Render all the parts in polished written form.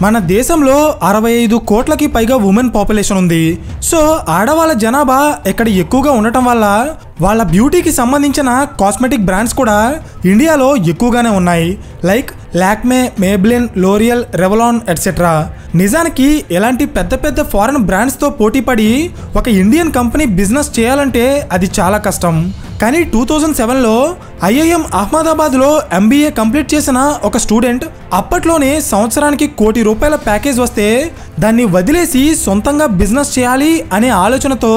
మన దేశంలో 65 కోట్లకి పైగా ఉమెన్ పాపులేషన్ ఉంది. సో ఆడవాళ్ళ జనాభా ఇక్కడ ఎక్కువగా ఉండటం వల్ల వాళ్ళ బ్యూటీకి సంబంధించిన కాస్మెటిక్ బ్రాండ్స్ కూడా ఇండియాలో ఎక్కువగానే ఉన్నాయి. Like Lakme, Maybelline, L'Oreal, Revlon etcetera. నిజానికి ఇలాంటి పెద్ద పెద్ద ఫారెన్ బ్రాండ్స్తో పోటీపడి ఒక ఇండియన్ కంపెనీ బిజినెస్ చేయాలంటే అది చాలా కష్టం. కానీ 2007లో ఐఐఎం అహ్మదాబాద్లో MBA కంప్లీట్ చేసిన ఒక స్టూడెంట్ అప్పట్లోనే సంవత్సరానికి ₹1 కోటి ప్యాకేజ్ వస్తే దాన్ని వదిలేసి సొంతంగా బిజినెస్ చేయాలి అనే ఆలోచనతో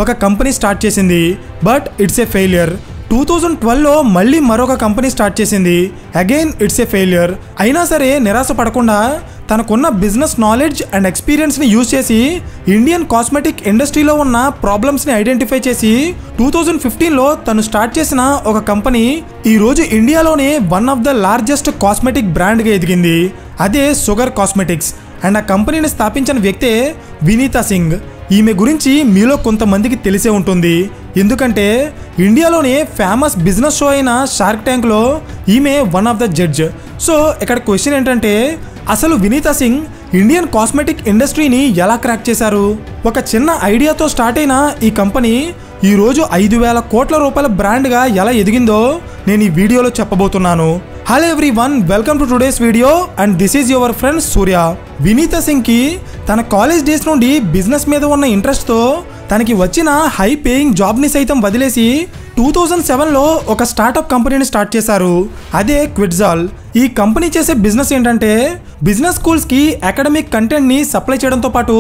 ఒక కంపెనీ స్టార్ట్ చేసింది. But it's a failure. 2012లో మళ్ళీ మరొక కంపెనీ స్టార్ట్ చేసింది. Again it's a failure. అయినా సరే నిరాశ పడకుండా తనకున్న బిజినెస్ నాలెడ్జ్ అండ్ ఎక్స్పీరియన్స్ని యూజ్ చేసి ఇండియన్ కాస్మెటిక్ ఇండస్ట్రీలో ఉన్న ప్రాబ్లమ్స్ని ఐడెంటిఫై చేసి 2015లో తను స్టార్ట్ చేసిన ఒక కంపెనీ ఈరోజు ఇండియాలోనే one of the largest cosmetic బ్రాండ్గా ఎదిగింది. అదే షుగర్ కాస్మెటిక్స్. అండ్ ఆ కంపెనీని స్థాపించిన వ్యక్తే వినీతా సింగ్. ఈమె గురించి మీలో కొంతమందికి తెలిసే ఉంటుంది. ఎందుకంటే ఇండియాలోనే ఫేమస్ బిజినెస్ షో అయిన షార్క్ ట్యాంక్లో ఈమె one of the judge. So ఇక్కడ క్వశ్చన్ ఏంటంటే అసలు వినీతా సింగ్ ఇండియన్ కాస్మెటిక్ ఇండస్ట్రీని ఎలా క్రాక్ చేశారు? ఒక చిన్న ఐడియాతో స్టార్ట్ అయిన ఈ కంపెనీ ఈరోజు ₹5,000 కోట్ల బ్రాండ్గా ఎలా ఎదిగిందో నేను ఈ వీడియోలో చెప్పబోతున్నాను. Hello everyone, welcome to today's video and this is your friend Surya. Vineeta సింగ్కి తన కాలేజ్ డేస్ నుండి బిజినెస్ మీద ఉన్న ఇంట్రెస్ట్తో తనకి వచ్చిన హై పేయింగ్ జాబ్ని సైతం వదిలేసి 2007లో ఒక స్టార్టప్ కంపెనీని స్టార్ట్ చేశారు. అదే క్విట్జాల్. ఈ కంపెనీ చేసే బిజినెస్ ఏంటంటే బిజినెస్ స్కూల్స్కి అకాడమిక్ కంటెంట్ని సప్లై చేయడంతో పాటు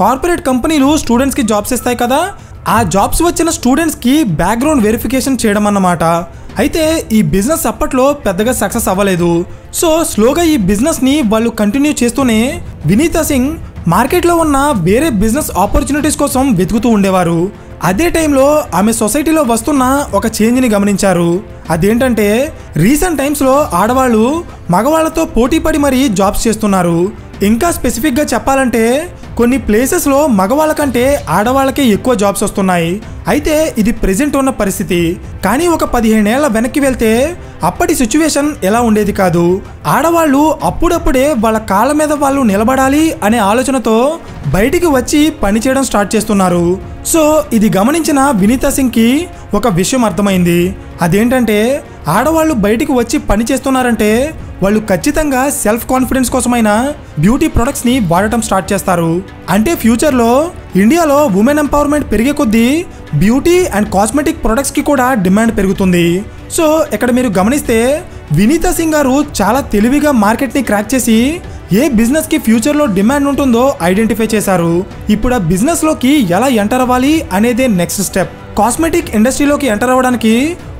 కార్పొరేట్ కంపెనీలు స్టూడెంట్స్కి జాబ్స్ ఇస్తాయి కదా, ఆ జాబ్స్ వచ్చిన స్టూడెంట్స్కి బ్యాక్గ్రౌండ్ వెరిఫికేషన్ చేయడం అన్నమాట. అయితే ఈ బిజినెస్ అప్పట్లో పెద్దగా సక్సెస్ అవ్వలేదు. సో స్లోగా ఈ బిజినెస్ని వాళ్ళు కంటిన్యూ చేస్తూనే వినీతా సింగ్ మార్కెట్లో ఉన్న వేరే బిజినెస్ ఆపర్చునిటీస్ కోసం వెతుకుతూ ఉండేవారు. అదే టైంలో ఆమె సొసైటీలో వస్తున్న ఒక చేంజ్ని గమనించారు. అదేంటంటే రీసెంట్ టైమ్స్లో ఆడవాళ్ళు మగవాళ్లతో పోటీపడి మరీ జాబ్స్ చేస్తున్నారు. ఇంకా స్పెసిఫిక్గా చెప్పాలంటే కొన్ని ప్లేసెస్లో మగవాళ్ళ కంటే ఆడవాళ్ళకే ఎక్కువ జాబ్స్ వస్తున్నాయి. అయితే ఇది ప్రెజెంట్ ఉన్న పరిస్థితి. కానీ ఒక 15 ఏళ్ల వెనక్కి వెళ్తే అప్పటి సిచ్యువేషన్ ఎలా ఉండేది కాదు. ఆడవాళ్ళు అప్పుడప్పుడే వాళ్ళ కాళ్ళ మీద వాళ్ళు నిలబడాలి అనే ఆలోచనతో బయటికి వచ్చి పనిచేయడం స్టార్ట్ చేస్తున్నారు. సో ఇది గమనించిన వినీతా సింగ్కి ఒక విషయం అర్థమైంది. అదేంటంటే ఆడవాళ్ళు బయటికి వచ్చి పని చేస్తున్నారంటే వాళ్ళు ఖచ్చితంగా సెల్ఫ్ కాన్ఫిడెన్స్ కోసమైనా బ్యూటీ ప్రొడక్ట్స్ని వాడటం స్టార్ట్ చేస్తారు. అంటే ఫ్యూచర్లో ఇండియాలో ఉమెన్ ఎంపవర్మెంట్ పెరిగే కొద్దీ బ్యూటీ అండ్ కాస్మెటిక్ ప్రొడక్ట్స్కి కూడా డిమాండ్ పెరుగుతుంది. సో ఇక్కడ మీరు గమనిస్తే వినీతా సింగ్ గారు చాలా తెలివిగా మార్కెట్ని క్రాక్ చేసి ఏ బిజినెస్కి ఫ్యూచర్లో డిమాండ్ ఉంటుందో ఐడెంటిఫై చేశారు. ఇప్పుడు ఆ బిజినెస్లోకి ఎలా ఎంటర్ అవ్వాలి అనేదే నెక్స్ట్ స్టెప్. కాస్మెటిక్ ఇండస్ట్రీలోకి ఎంటర్ అవ్వడానికి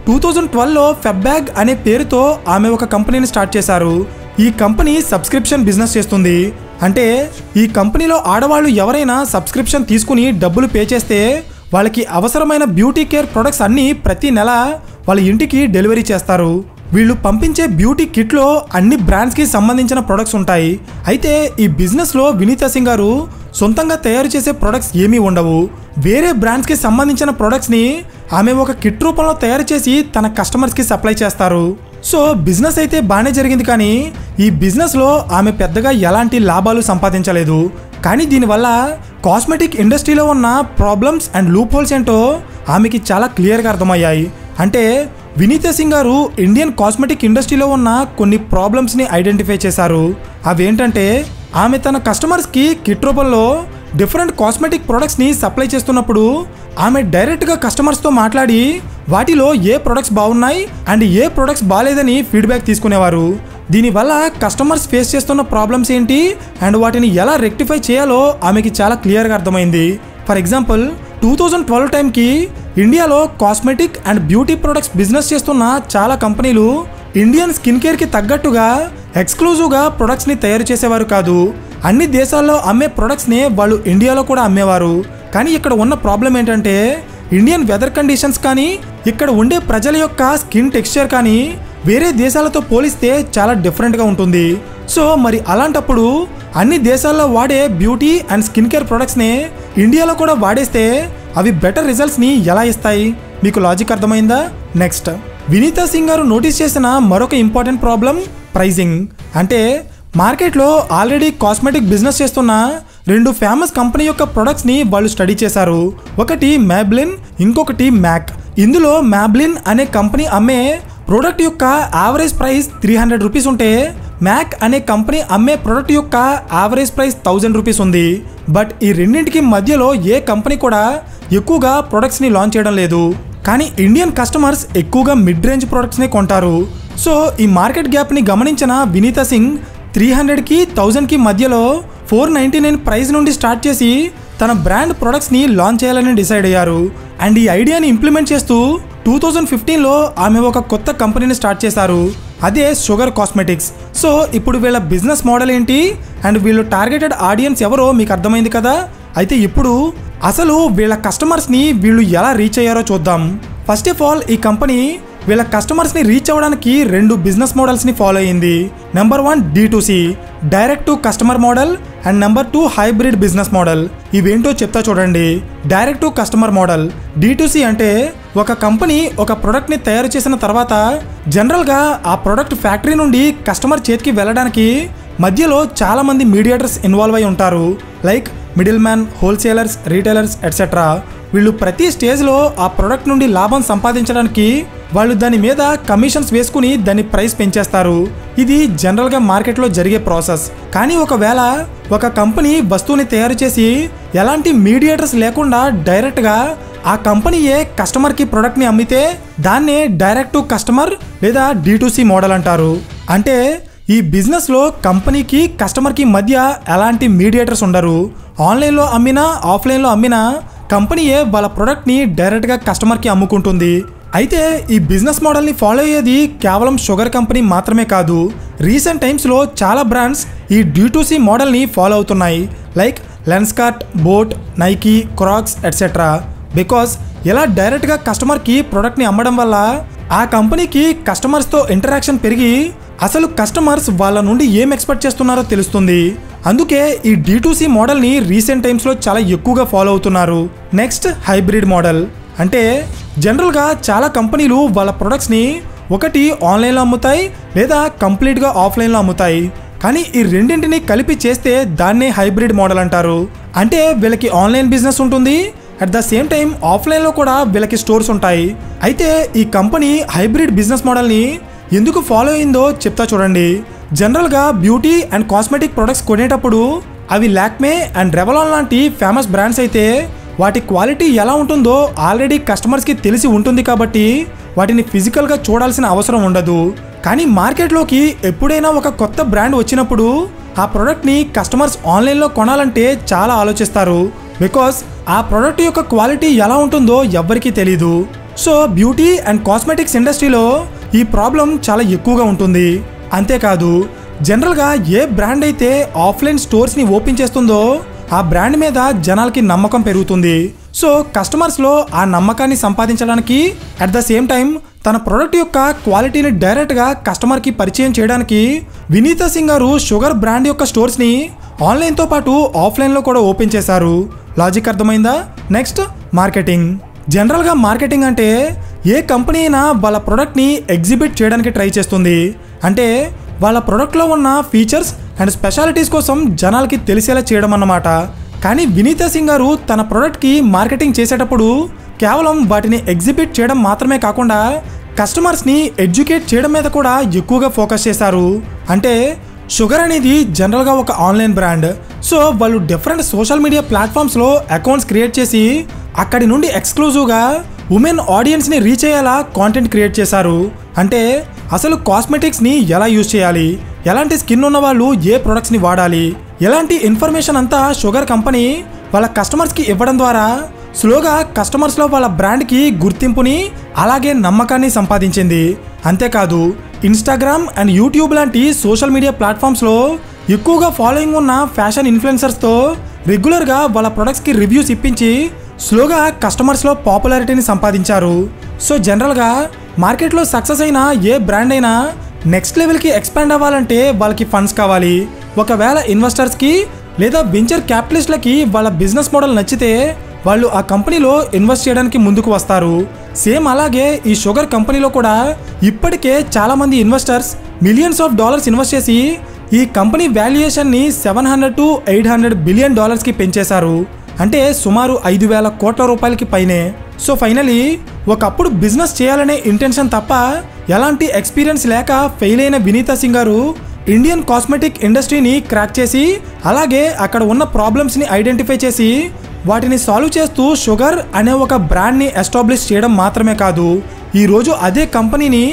2012లో ఫెబ్బ్యాగ్ అనే పేరుతో ఆమె ఒక కంపెనీని స్టార్ట్ చేశారు. ఈ కంపెనీ సబ్స్క్రిప్షన్ బిజినెస్ చేస్తుంది. అంటే ఈ కంపెనీలో ఆడవాళ్ళు ఎవరైనా సబ్స్క్రిప్షన్ తీసుకుని డబ్బులు పే చేస్తే వాళ్ళకి అవసరమైన బ్యూటీ కేర్ ప్రొడక్ట్స్ అన్నీ ప్రతి నెల వాళ్ళ ఇంటికి డెలివరీ చేస్తారు. వీళ్ళు పంపించే బ్యూటీ కిట్లో అన్ని బ్రాండ్స్కి సంబంధించిన ప్రొడక్ట్స్ ఉంటాయి. అయితే ఈ బిజినెస్లో వినీతా సింగ్ గారు సొంతంగా తయారు చేసే ప్రొడక్ట్స్ ఏమీ ఉండవు. వేరే బ్రాండ్స్కి సంబంధించిన ప్రొడక్ట్స్ని ఆమె ఒక కిట్ రూపంలో తయారు చేసి తన కస్టమర్స్కి సప్లై చేస్తారు. సో బిజినెస్ అయితే బాగానే జరిగింది, కానీ ఈ బిజినెస్లో ఆమె పెద్దగా ఎలాంటి లాభాలు సంపాదించలేదు. కానీ దీనివల్ల కాస్మెటిక్ ఇండస్ట్రీలో ఉన్న ప్రాబ్లమ్స్ అండ్ లూప్ హోల్స్ ఏంటో ఆమెకి చాలా క్లియర్గా అర్థమయ్యాయి. అంటే వినీతా సింగ్ గారు ఇండియన్ కాస్మెటిక్ ఇండస్ట్రీలో ఉన్న కొన్ని ప్రాబ్లమ్స్ని ఐడెంటిఫై చేశారు. అవేంటంటే ఆమె తన కస్టమర్స్కి కిట్ రూపంలో డిఫరెంట్ కాస్మెటిక్ ప్రొడక్ట్స్ని సప్లై చేస్తున్నప్పుడు ఆమె డైరెక్ట్గా కస్టమర్స్తో మాట్లాడి వాటిలో ఏ ప్రొడక్ట్స్ బాగున్నాయి అండ్ ఏ ప్రొడక్ట్స్ బాగాలేదని ఫీడ్బ్యాక్ తీసుకునేవారు. దీనివల్ల కస్టమర్స్ ఫేస్ చేస్తున్న ప్రాబ్లమ్స్ ఏంటి అండ్ వాటిని ఎలా రెక్టిఫై చేయాలో ఆమెకి చాలా క్లియర్గా అర్థమైంది. ఫర్ ఎగ్జాంపుల్ 2012 టైంకి ఇండియాలో cosmetic and beauty products business చేస్తున్న చాలా కంపెనీలు ఇండియన్ స్కిన్ కేర్కి తగ్గట్టుగా ఎక్స్క్లూజివ్గా ప్రొడక్ట్స్ని తయారు చేసేవారు కాదు. అన్ని దేశాల్లో అమ్మే ప్రొడక్ట్స్ని వాళ్ళు ఇండియాలో కూడా అమ్మేవారు. కానీ ఇక్కడ ఉన్న ప్రాబ్లం ఏంటంటే ఇండియన్ వెదర్ కండిషన్స్ కానీ ఇక్కడ ఉండే ప్రజల యొక్క స్కిన్ టెక్స్చర్ కానీ వేరే దేశాలతో పోలిస్తే చాలా డిఫరెంట్గా ఉంటుంది. సో మరి అలాంటప్పుడు అన్ని దేశాల్లో వాడే బ్యూటీ అండ్ స్కిన్ కేర్ ప్రొడక్ట్స్ని ఇండియాలో కూడా వాడేస్తే అవి బెటర్ రిజల్ట్స్ని ఎలా ఇస్తాయి? మీకు లాజిక్ అర్థమైందా? నెక్స్ట్ వినీతా సింగ్ గారు నోటీస్ చేసిన మరొక ఇంపార్టెంట్ ప్రాబ్లం ప్రైజింగ్. అంటే మార్కెట్లో ఆల్రెడీ కాస్మెటిక్ బిజినెస్ చేస్తున్న 2 ఫేమస్ కంపెనీ యొక్క ప్రొడక్ట్స్ని వాళ్ళు స్టడీ చేశారు. ఒకటి మ్యాబ్లిన్, ఇంకొకటి మ్యాక్. ఇందులో మ్యాబ్లిన్ అనే కంపెనీ అమ్మే ప్రోడక్ట్ యొక్క యావరేజ్ ప్రైస్ 300 రూపీస్ ఉంటే మ్యాక్ అనే కంపెనీ అమ్మే ప్రోడక్ట్ యొక్క యావరేజ్ ప్రైస్ 1000 రూపీస్ ఉంది. బట్ ఈ రెండింటికి మధ్యలో ఏ కంపెనీ కూడా ఎక్కువగా ప్రొడక్ట్స్ని లాంచ్ చేయడం లేదు. కానీ ఇండియన్ కస్టమర్స్ ఎక్కువగా మిడ్ రేంజ్ ప్రొడక్ట్స్ని కొంటారు. సో ఈ మార్కెట్ గ్యాప్ని గమనించిన వినీతా సింగ్ 300కి 1000కి మధ్యలో 499 ప్రైస్ నుండి స్టార్ట్ చేసి తన బ్రాండ్ ప్రొడక్ట్స్ని లాంచ్ చేయాలని డిసైడ్ అయ్యారు. అండ్ ఈ ఐడియాని ఇంప్లిమెంట్ చేస్తూ 2015లో ఆమె ఒక కొత్త కంపెనీని స్టార్ట్ చేశారు. అదే షుగర్ కాస్మెటిక్స్. సో ఇప్పుడు వీళ్ళ బిజినెస్ మోడల్ ఏంటి అండ్ వీళ్ళు టార్గెటెడ్ ఆడియన్స్ ఎవరో మీకు అర్థమైంది కదా. అయితే ఇప్పుడు అసలు వీళ్ళ కస్టమర్స్ని వీళ్ళు ఎలా రీచ్ అయ్యారో చూద్దాం. ఫస్ట్ ఆఫ్ ఆల్ ఈ కంపెనీ వీళ్ళ కస్టమర్స్ని రీచ్ అవ్వడానికి 2 బిజినెస్ మోడల్స్ని ఫాలో అయ్యింది. Number 1 D2C direct to customer model and number 2 hybrid business model. ఇవేంటో చెప్తా చూడండి. Direct to customer model D2C అంటే ఒక కంపెనీ ఒక ప్రోడక్ట్ని తయారు చేసిన తర్వాత జనరల్గా ఆ ప్రోడక్ట్ ఫ్యాక్టరీ నుండి కస్టమర్ చేతికి వెళ్ళడానికి మధ్యలో చాలామంది మీడియేటర్స్ ఇన్వాల్వ్ అయి ఉంటారు. Like middle man, wholesalers, retailers etcetera. వీళ్ళు ప్రతి స్టేజ్లో ఆ ప్రోడక్ట్ నుండి లాభం సంపాదించడానికి వాళ్ళు దాని మీద కమిషన్స్ వేసుకుని దాని ప్రైస్ పెంచేస్తారు. ఇది జనరల్గా మార్కెట్లో జరిగే ప్రాసెస్. కానీ ఒకవేళ ఒక కంపెనీ వస్తువుని తయారు చేసి ఎలాంటి మీడియేటర్స్ లేకుండా డైరెక్ట్గా ఆ కంపెనీయే కస్టమర్కి ప్రోడక్ట్ని అమ్మితే దాన్నే డైరెక్ట్ టు కస్టమర్ లేదా D2C మోడల్ అంటారు. అంటే ఈ బిజినెస్లో కంపెనీకి కస్టమర్కి మధ్య ఎలాంటి మీడియేటర్స్ ఉండరు. ఆన్లైన్లో అమ్మినా ఆఫ్లైన్లో అమ్మినా కంపెనీయే వాళ్ళ ప్రోడక్ట్ని డైరెక్ట్గా కస్టమర్కి అమ్ముకుంటుంది. అయితే ఈ బిజినెస్ మోడల్ని ఫాలో అయ్యేది కేవలం షుగర్ కంపెనీ మాత్రమే కాదు. రీసెంట్ టైమ్స్లో చాలా బ్రాండ్స్ ఈ D2C మోడల్ని ఫాలో అవుతున్నాయి. Like Lenskart, boAt, Nike, Crocs etcetera. Because ఇలా డైరెక్ట్గా కస్టమర్కి ప్రోడక్ట్ని అమ్మడం వల్ల ఆ కంపెనీకి కస్టమర్స్తో ఇంటరాక్షన్ పెరిగి అసలు కస్టమర్స్ వాళ్ళ నుండి ఏం ఎక్స్పెక్ట్ చేస్తున్నారో తెలుస్తుంది. అందుకే ఈ D2C మోడల్ని రీసెంట్ టైమ్స్లో చాలా ఎక్కువగా ఫాలో అవుతున్నారు. నెక్స్ట్ హైబ్రిడ్ మోడల్ అంటే జనరల్గా చాలా కంపెనీలు వాళ్ళ ప్రొడక్ట్స్ని ఒకటి ఆన్లైన్లో అమ్ముతాయి లేదా కంప్లీట్గా ఆఫ్లైన్లో అమ్ముతాయి. కానీ ఈ రెండింటిని కలిపి చేస్తే దాన్నే హైబ్రిడ్ మోడల్ అంటారు. అంటే వీళ్ళకి ఆన్లైన్ బిజినెస్ ఉంటుంది, అట్ ద సేమ్ టైం ఆఫ్లైన్లో కూడా వీళ్ళకి స్టోర్స్ ఉంటాయి. అయితే ఈ కంపెనీ హైబ్రిడ్ బిజినెస్ మోడల్ని ఎందుకు ఫాలో అయిందో చెప్తా చూడండి. జనరల్గా బ్యూటీ అండ్ కాస్మెటిక్ ప్రొడక్ట్స్ కొనేటప్పుడు అవి లాక్మే అండ్ రెవలాన్ లాంటి ఫేమస్ బ్రాండ్స్ అయితే వాటి క్వాలిటీ ఎలా ఉంటుందో ఆల్రెడీ కస్టమర్స్కి తెలిసి ఉంటుంది కాబట్టి వాటిని ఫిజికల్గా చూడాల్సిన అవసరం ఉండదు. కానీ మార్కెట్లోకి ఎప్పుడైనా ఒక కొత్త బ్రాండ్ వచ్చినప్పుడు ఆ ప్రోడక్ట్ని కస్టమర్స్ ఆన్లైన్లో కొనాలంటే చాలా ఆలోచిస్తారు. బికాస్ ఆ ప్రోడక్ట్ యొక్క క్వాలిటీ ఎలా ఉంటుందో ఎవ్వరికీ తెలీదు. సో బ్యూటీ అండ్ కాస్మెటిక్స్ ఇండస్ట్రీలో ఈ ప్రాబ్లం చాలా ఎక్కువగా ఉంటుంది. అంతేకాదు జనరల్గా ఏ బ్రాండ్ అయితే ఆఫ్లైన్ స్టోర్స్ని ఓపెన్ చేస్తుందో ఆ బ్రాండ్ మీద జనాలకి నమ్మకం పెరుగుతుంది. సో కస్టమర్స్లో ఆ నమ్మకాన్ని సంపాదించడానికి అట్ ద సేమ్ టైం తన ప్రోడక్ట్ యొక్క క్వాలిటీని డైరెక్ట్గా కస్టమర్కి పరిచయం చేయడానికి వినీతా సింగ్ గారు షుగర్ బ్రాండ్ యొక్క స్టోర్స్ని ఆన్లైన్తో పాటు ఆఫ్లైన్లో కూడా ఓపెన్ చేశారు. లాజిక్ అర్థమైందా? Next marketing. జనరల్గా మార్కెటింగ్ అంటే ఏ కంపెనీ అయినా వాళ్ళ ప్రోడక్ట్ని ఎగ్జిబిట్ చేయడానికి ట్రై చేస్తుంది. అంటే వాళ్ళ ప్రోడక్ట్లో ఉన్న ఫీచర్స్ అండ్ స్పెషాలిటీస్ కోసం జనాలకి తెలిసేలా చేయడం అన్నమాట. కానీ వినీతా సింగ్ గారు తన ప్రోడక్ట్కి మార్కెటింగ్ చేసేటప్పుడు కేవలం వాటిని ఎగ్జిబిట్ చేయడం మాత్రమే కాకుండా కస్టమర్స్ని ఎడ్యుకేట్ చేయడం మీద కూడా ఎక్కువగా ఫోకస్ చేశారు. అంటే షుగర్ అనేది జనరల్గా ఒక ఆన్లైన్ బ్రాండ్. సో వాళ్ళు డిఫరెంట్ సోషల్ మీడియా ప్లాట్ఫామ్స్లో అకౌంట్స్ క్రియేట్ చేసి అక్కడి నుండి ఎక్స్క్లూజివ్గా ఉమెన్ ఆడియన్స్ని రీచ్ అయ్యేలా కాంటెంట్ క్రియేట్ చేశారు. అంటే అసలు కాస్మెటిక్స్ని ఎలా యూజ్ చేయాలి, ఎలాంటి స్కిన్ ఉన్న వాళ్ళు ఏ ప్రొడక్ట్స్ని వాడాలి, ఎలాంటి ఇన్ఫర్మేషన్ అంతా షుగర్ కంపెనీ వాళ్ళ కస్టమర్స్కి ఇవ్వడం ద్వారా స్లోగా కస్టమర్స్లో వాళ్ళ బ్రాండ్కి గుర్తింపుని అలాగే నమ్మకాన్ని సంపాదించింది. అంతేకాదు ఇన్స్టాగ్రామ్ అండ్ యూట్యూబ్ లాంటి సోషల్ మీడియా ప్లాట్ఫామ్స్లో ఎక్కువగా ఫాలోయింగ్ ఉన్న ఫ్యాషన్ ఇన్ఫ్లుయెన్సర్స్తో రెగ్యులర్గా వాళ్ళ ప్రొడక్ట్స్కి రివ్యూస్ ఇప్పించి స్లోగా కస్టమర్స్లో పాపులారిటీని సంపాదించారు. సో జనరల్గా మార్కెట్లో సక్సెస్ అయిన ఏ బ్రాండ్ అయినా నెక్స్ట్ లెవెల్కి ఎక్స్పాండ్ అవ్వాలంటే వాళ్ళకి ఫండ్స్ కావాలి. ఒకవేళ ఇన్వెస్టర్స్కి లేదా వెంచర్ క్యాపిటలిస్ట్లకి వాళ్ళ బిజినెస్ మోడల్ నచ్చితే వాళ్ళు ఆ కంపెనీలో ఇన్వెస్ట్ చేయడానికి ముందుకు వస్తారు. సేమ్ అలాగే ఈ షుగర్ కంపెనీలో కూడా ఇప్పటికే చాలామంది investors millions of dollars invest చేసి ఈ కంపెనీ వాల్యుయేషన్ని $700 to $800 బిలియన్ కి పెంచేశారు. అంటే సుమారు 5,000 కోట్ల రూపాయలకి పైనే. సో ఫైనలీ ఒకప్పుడు బిజినెస్ చేయాలనే ఇంటెన్షన్ తప్ప ఎలాంటి ఎక్స్పీరియన్స్ లేక ఫెయిల్ అయిన వినీతా సింగ్ గారు ఇండియన్ కాస్మెటిక్ ఇండస్ట్రీని క్రాక్ చేసి అలాగే అక్కడ ఉన్న ప్రాబ్లమ్స్ని ఐడెంటిఫై చేసి వాటిని సాల్వ్ చేస్తూ షుగర్ అనే ఒక బ్రాండ్ని ఎస్టాబ్లిష్ చేయడం మాత్రమే కాదు, ఈరోజు అదే కంపెనీని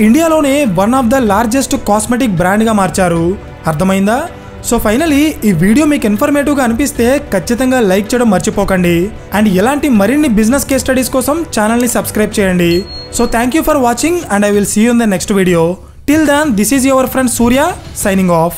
ఇండియాలోనే one of the largest cosmetic బ్రాండ్గా మార్చారు. అర్థమైందా? సో ఫైనలీ ఈ వీడియో మీకు ఇన్ఫర్మేటివ్గా అనిపిస్తే ఖచ్చితంగా లైక్ చేయడం మర్చిపోకండి. అండ్ ఇలాంటి మరిన్ని బిజినెస్ కేస్ స్టడీస్ కోసం ఛానల్ని సబ్స్క్రైబ్ చేయండి. So thank you for watching and I will see you in the next video. Till then this is your friend Surya signing of.